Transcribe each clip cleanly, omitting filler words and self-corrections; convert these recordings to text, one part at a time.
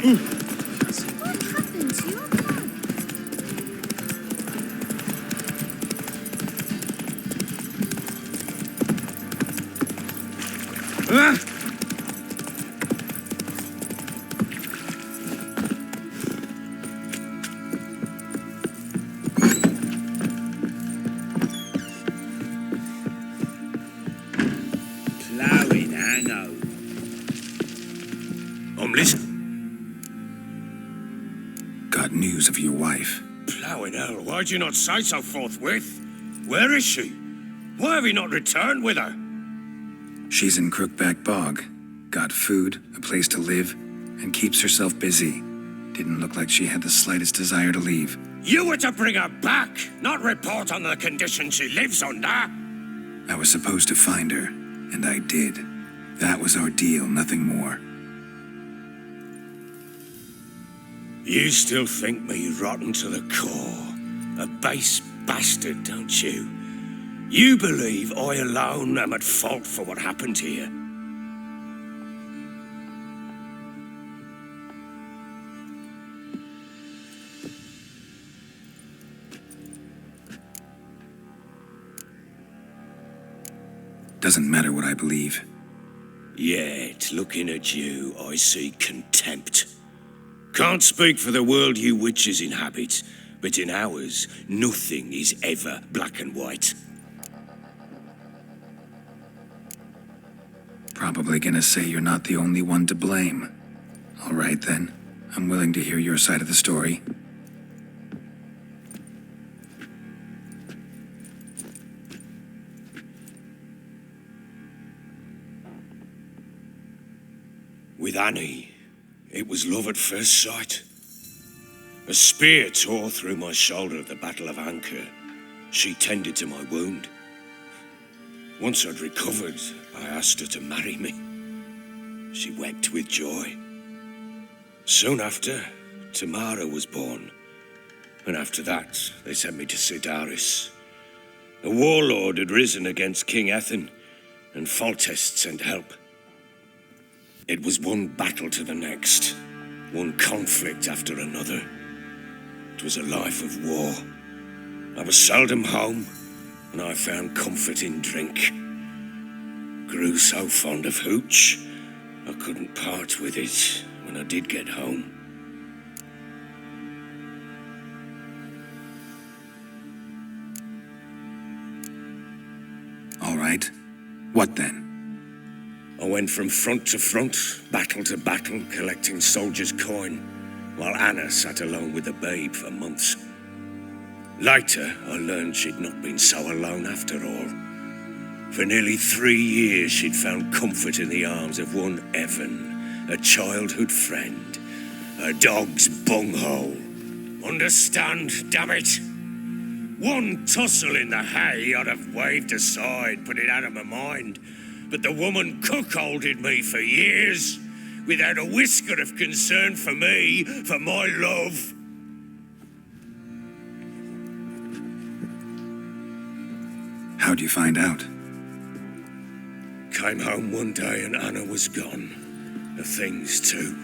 What happened to your plug? Ploughing hangover. I'm listening. Got news of your wife. Ploughing hell, why'd you not say so forthwith? Where is she? Why have you not returned with her? She's in Crookback Bog. Got food, a place to live, and keeps herself busy. Didn't look like she had the slightest desire to leave. You were to bring her back, not report on the conditions she lives under. I was supposed to find her, and I did. That was our deal, nothing more. You still think me rotten to the core. A base bastard, don't you? You believe I alone am at fault for what happened here. Doesn't matter what I believe. Yet, looking at you, I see contempt. Can't speak for the world you witches inhabit, but in ours, nothing is ever black and white. Probably gonna say you're not the only one to blame. All right then, I'm willing to hear your side of the story. With Annie, it was love at first sight. A spear tore through my shoulder at the Battle of Anchor. She tended to my wound. Once I'd recovered, I asked her to marry me. She wept with joy. Soon after, Tamara was born. And after that, they sent me to Sidaris. A warlord had risen against King Ethan, and Foltest sent help. It was one battle to the next, one conflict after another. It was a life of war. I was seldom home, and I found comfort in drink. Grew so fond of hooch, I couldn't part with it when I did get home. All right. What then? I went from front to front, battle to battle, collecting soldiers' coin, while Anna sat alone with the babe for months. Later, I learned she'd not been so alone after all. For nearly 3 years, she'd found comfort in the arms of one Evan, a childhood friend, a dog's bunghole. Understand, damn it? One tussle in the hay I'd have waved aside, put it out of my mind. But the woman cuckolded me for years, without a whisker of concern for me, for my love. How'd you find out? Came home one day and Anna was gone. The things too.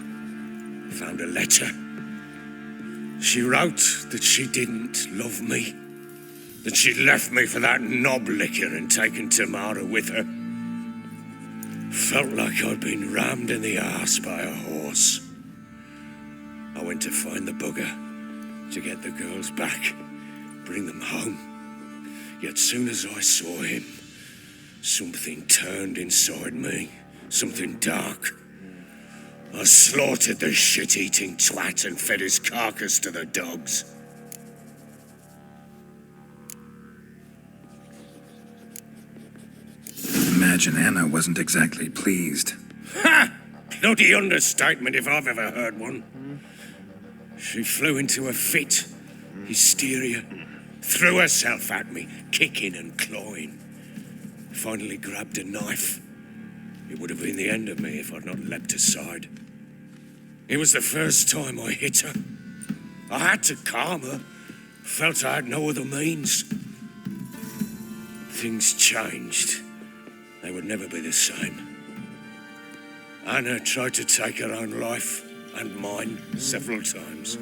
Found a letter. She wrote that she didn't love me. That she'd left me for that knob licker and taken Tamara with her. Felt like I'd been rammed in the arse by a horse. I went to find the bugger, to get the girls back, bring them home. Yet soon as I saw him, something turned inside me, something dark. I slaughtered the shit-eating twat and fed his carcass to the dogs. Imagine Anna wasn't exactly pleased. Ha! Bloody understatement if I've ever heard one. She flew into a fit, hysteria, threw herself at me, kicking and clawing. Finally grabbed a knife. It would have been the end of me if I'd not leapt aside. It was the first time I hit her. I had to calm her. Felt I had no other means. Things changed. They would never be the same. Anna tried to take her own life. and mine several times.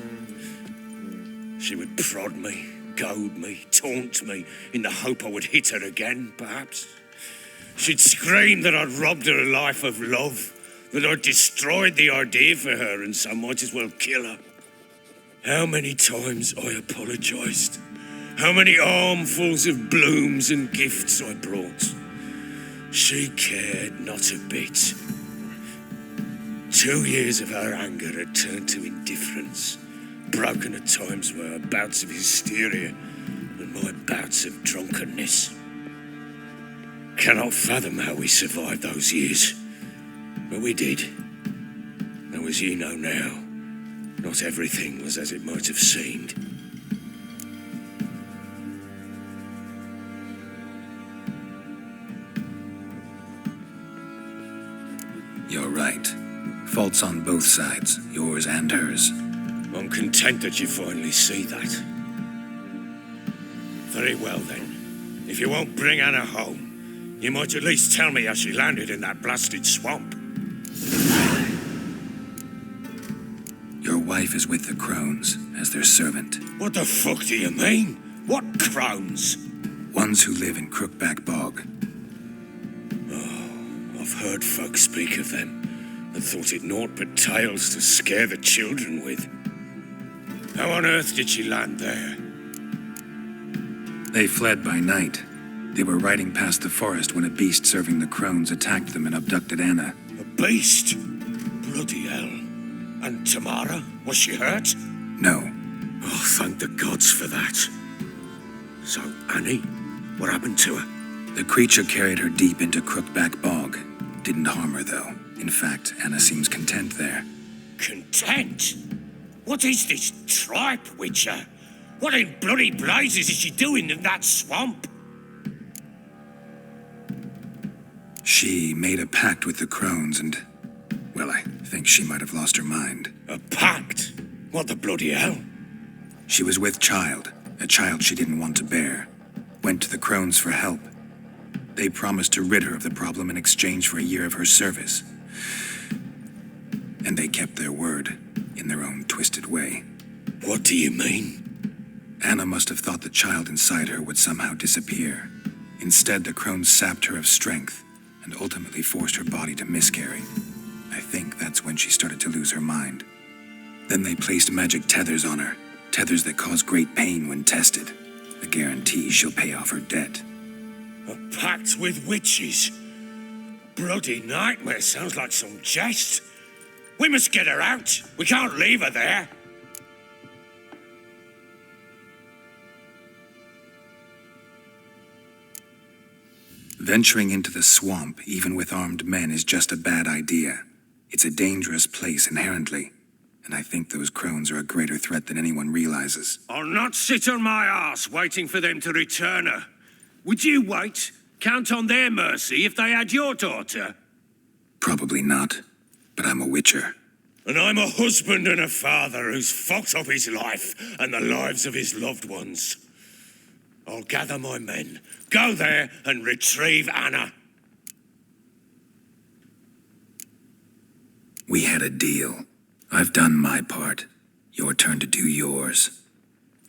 She would prod me, goad me, taunt me, in the hope I would hit her again, perhaps. She'd scream that I'd robbed her a life of love, that I'd destroyed the idea for her and so might as well kill her. How many times I apologised. How many armfuls of blooms and gifts I brought. She cared not a bit. 2 years of her anger had turned to indifference, broken at times by her bouts of hysteria and my bouts of drunkenness. Cannot fathom how we survived those years, but we did. Though as you know now, not everything was as it might have seemed. You're right. Faults on both sides, yours and hers. I'm content that you finally see that. Very well then. If you won't bring Anna home, you might at least tell me how she landed in that blasted swamp. Your wife is with the Crones as their servant. What the fuck do you mean? What crones? Ones who live in Crookback Bog. I've heard folk speak of them, and thought it naught but tales to scare the children with. How on earth did she land there? They fled by night. They were riding past the forest when a beast serving the Crones attacked them and abducted Anna. A beast? Bloody hell. And Tamara? Was she hurt? No. Oh, thank the gods for that. So, Annie, what happened to her? The creature carried her deep into Crookback Bog. Didn't harm her, though. In fact, Anna seems content there. Content? What is this tripe, Witcher? What in bloody blazes is she doing in that swamp? She made a pact with the Crones and, well, I think she might have lost her mind. A pact? What the bloody hell? She was with child, a child she didn't want to bear. Went to the Crones for help. They promised to rid her of the problem in exchange for a year of her service. And they kept their word, in their own twisted way. What do you mean? Anna must have thought the child inside her would somehow disappear. Instead, the Crones sapped her of strength and ultimately forced her body to miscarry. I think that's when she started to lose her mind. Then they placed magic tethers on her, tethers that cause great pain when tested. A guarantee she'll pay off her debt. A pact with witches? Bloody nightmare, sounds like some jest. We must get her out. We can't leave her there. Venturing into the swamp, even with armed men, is just a bad idea. It's a dangerous place inherently, and I think those Crones are a greater threat than anyone realizes. I'll not sit on my arse waiting for them to return her. Would you wait? Count on their mercy if they had your daughter? Probably not, but I'm a witcher. And I'm a husband and a father who's fucked up his life and the lives of his loved ones. I'll gather my men, go there and retrieve Anna. We had a deal. I've done my part. Your turn to do yours.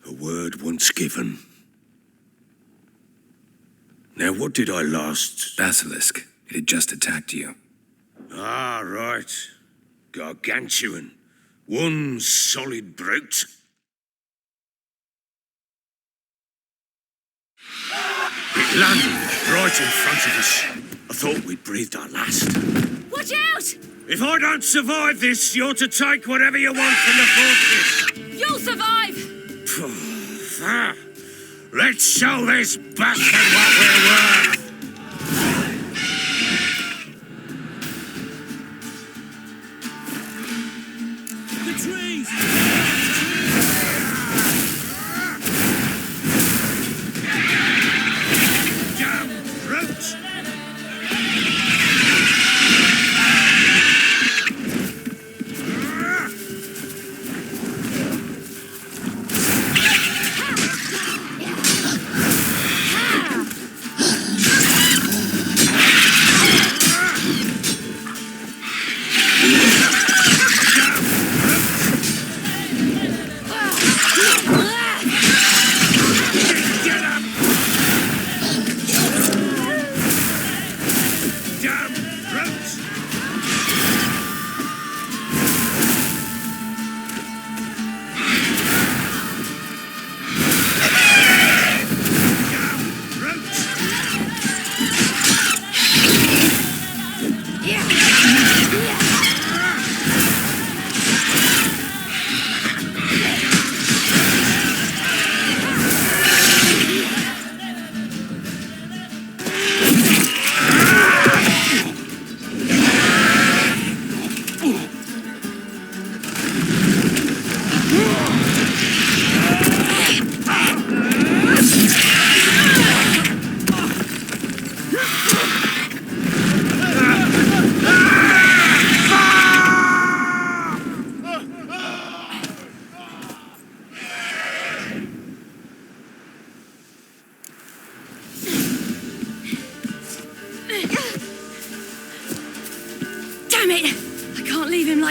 A word once given. Now, what did I last... Basilisk. It had just attacked you. Ah, right. Gargantuan. One solid brute. It landed right in front of us. I thought we'd breathed our last. Watch out! If I don't survive this, you're to take whatever you want from the fortress. You'll survive! Let's show this bastard what we're worth. The trees! Damn brutes!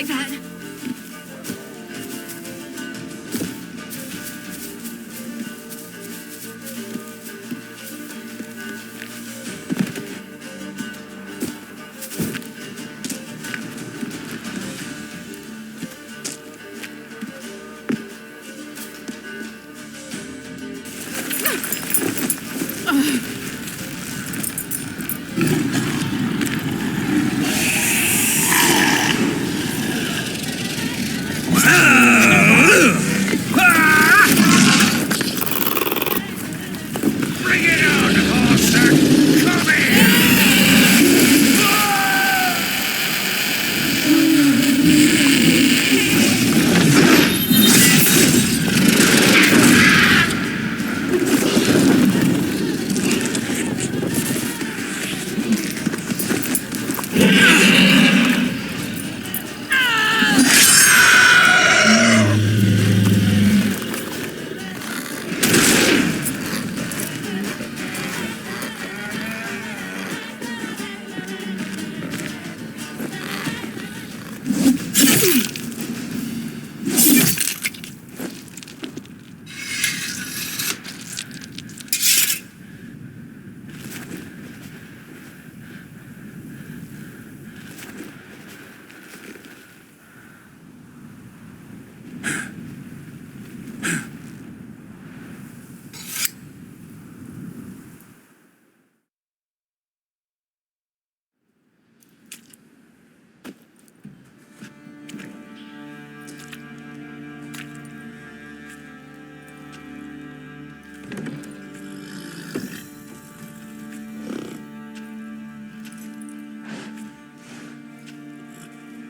like that. Bring it on, Horser! Come here!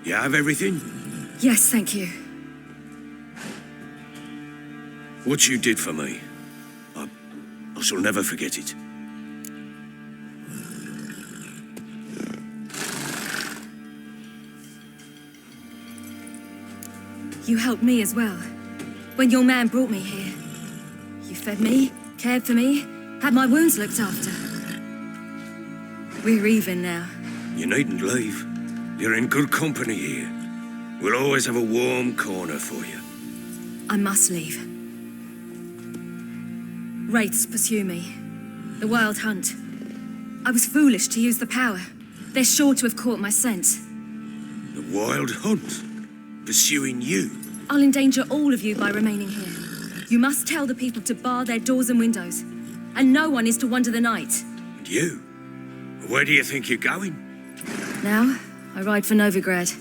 You have everything? Yes, thank you. What you did for me, I shall never forget it. You helped me as well. When your man brought me here. You fed me, cared for me, had my wounds looked after. We're even now. You needn't leave. You're in good company here. We'll always have a warm corner for you. I must leave. Wraiths pursue me. The Wild Hunt. I was foolish to use the power. They're sure to have caught my scent. The Wild Hunt? Pursuing you? I'll endanger all of you by remaining here. You must tell the people to bar their doors and windows. And no one is to wander the night. And you? Where do you think you're going? Now, I ride for Novigrad.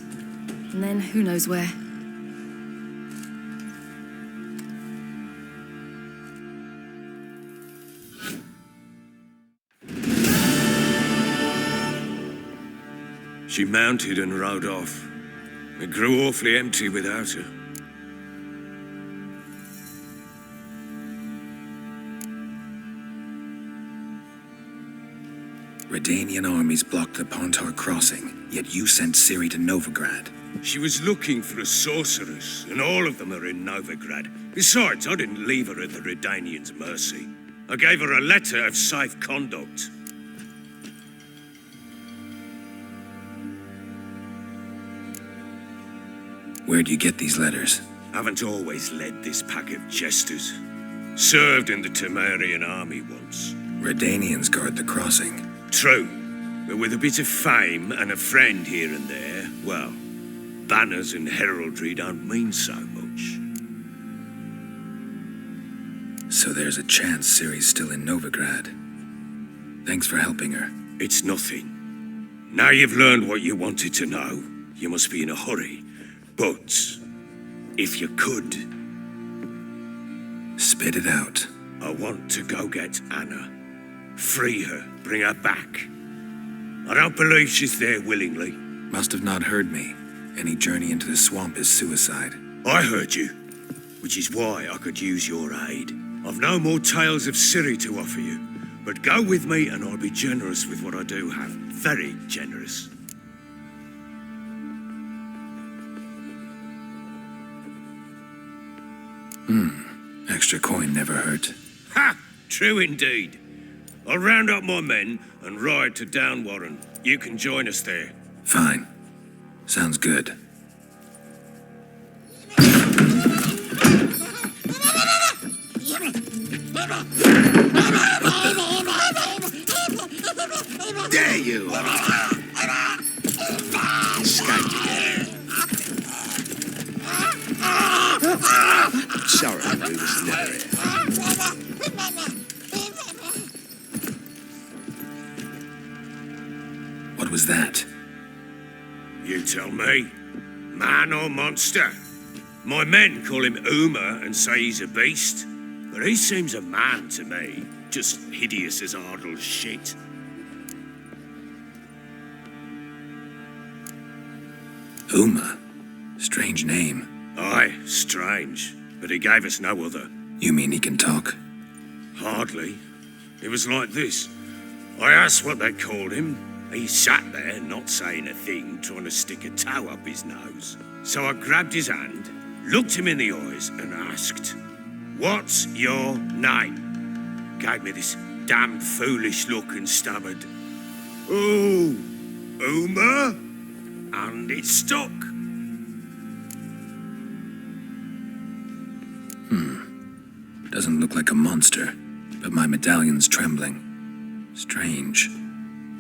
And then who knows where. She mounted and rode off. It grew awfully empty without her. Redanian armies blocked the Pontar crossing, yet you sent Ciri to Novigrad. She was looking for a sorceress, and all of them are in Novigrad. Besides, I didn't leave her at the Redanians' mercy. I gave her a letter of safe conduct. Where'd you get these letters? Haven't always led this pack of jesters. Served in the Temerian army once. Redanians guard the crossing. True, but with a bit of fame and a friend here and there, well, banners and heraldry don't mean so much. So there's a chance Ciri's still in Novigrad. Thanks for helping her. It's nothing. Now you've learned what you wanted to know, you must be in a hurry. But, if you could... Spit it out. I want to go get Anna. Free her, bring her back. I don't believe she's there willingly. Must have not heard me. Any journey into the swamp is suicide. I heard you, which is why I could use your aid. I've no more tales of Ciri to offer you, but go with me and I'll be generous with what I do have. Very generous. Extra coin never hurt. Ha! True indeed. I'll round up my men and ride to Downwarren. You can join us there. Fine. Sounds good. There you are! Escaped again. Sorry, we was never here. What was that? You tell me. Man or monster? My men call him Uma and say he's a beast, but he seems a man to me. Just hideous as Ardle's shit. Uma? Strange name. Aye, strange, but he gave us no other. You mean he can talk? Hardly. It was like this. I asked what they called him. He sat there, not saying a thing, trying to stick a toe up his nose. So I grabbed his hand, looked him in the eyes, and asked, "What's your name?" Gave me this damn foolish look and stammered, "Oh, Uma?" And it stuck. Doesn't look like a monster, but my medallion's trembling. Strange.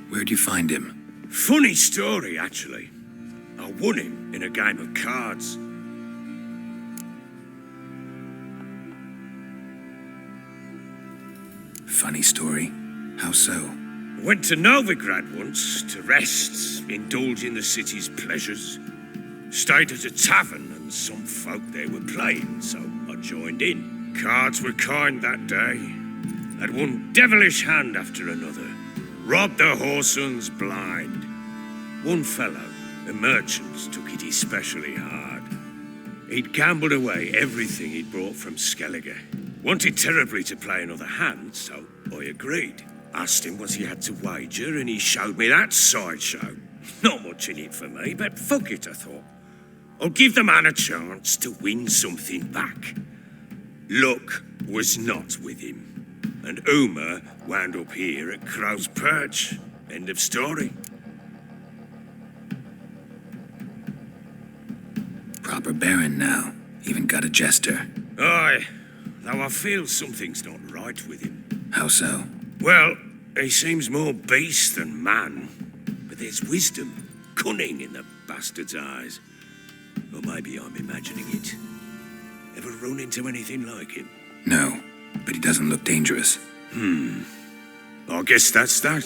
Where'd you find him? Funny story, actually. I won him in a game of cards. Funny story. How so? Went to Novigrad once to rest, indulge in the city's pleasures. Stayed at a tavern and some folk there were playing, so I joined in. Cards were kind that day. Had one devilish hand after another. Robbed the whoresons blind. One fellow, a merchant, took it especially hard. He'd gambled away everything he'd brought from Skellige. Wanted terribly to play another hand, so I agreed. Asked him what he had to wager, and he showed me that sideshow. Not much in it for me, but fuck it, I thought. I'll give the man a chance to win something back. Luck was not with him, and Uma wound up here at Crow's Perch. End of story. Proper baron now. Even got a jester. Aye, though I feel something's not right with him. How so? Well, he seems more beast than man, but there's wisdom, cunning in the bastard's eyes. Or maybe I'm imagining it. Ever run into anything like him? No, but he doesn't look dangerous. I guess that's that.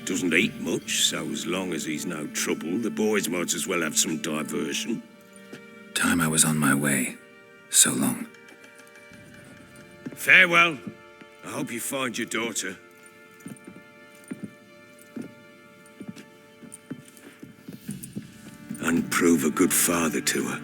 Doesn't eat much, so as long as he's no trouble, the boys might as well have some diversion. Time I was on my way. So long. Farewell. I hope you find your daughter. And prove a good father to her.